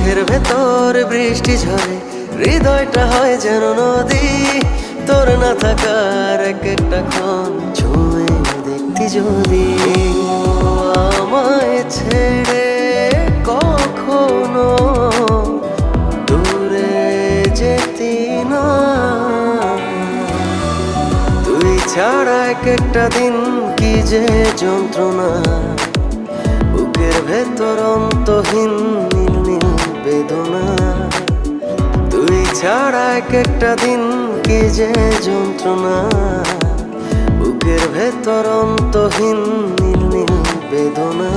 বুকের ভেতর বৃষ্টি ঝরে, হৃদয়টা হয় যেন নদী। তোর না থাকার এক একটা ক্ষণ ছুঁয়ে দেখতি যদি। আমায় ছেড়ে কখনো দূরে যেতি না, তুই ছাড়া এক একটা দিন কি যে যন্ত্রণা। বুকের ভেতর অন্তহীন নীল নীল বেদনা, তুই ছাড়া এক একটা দিন কি যে যন্ত্রণা। বুকের ভেতর অন্তহীন নীল নীল বেদনা।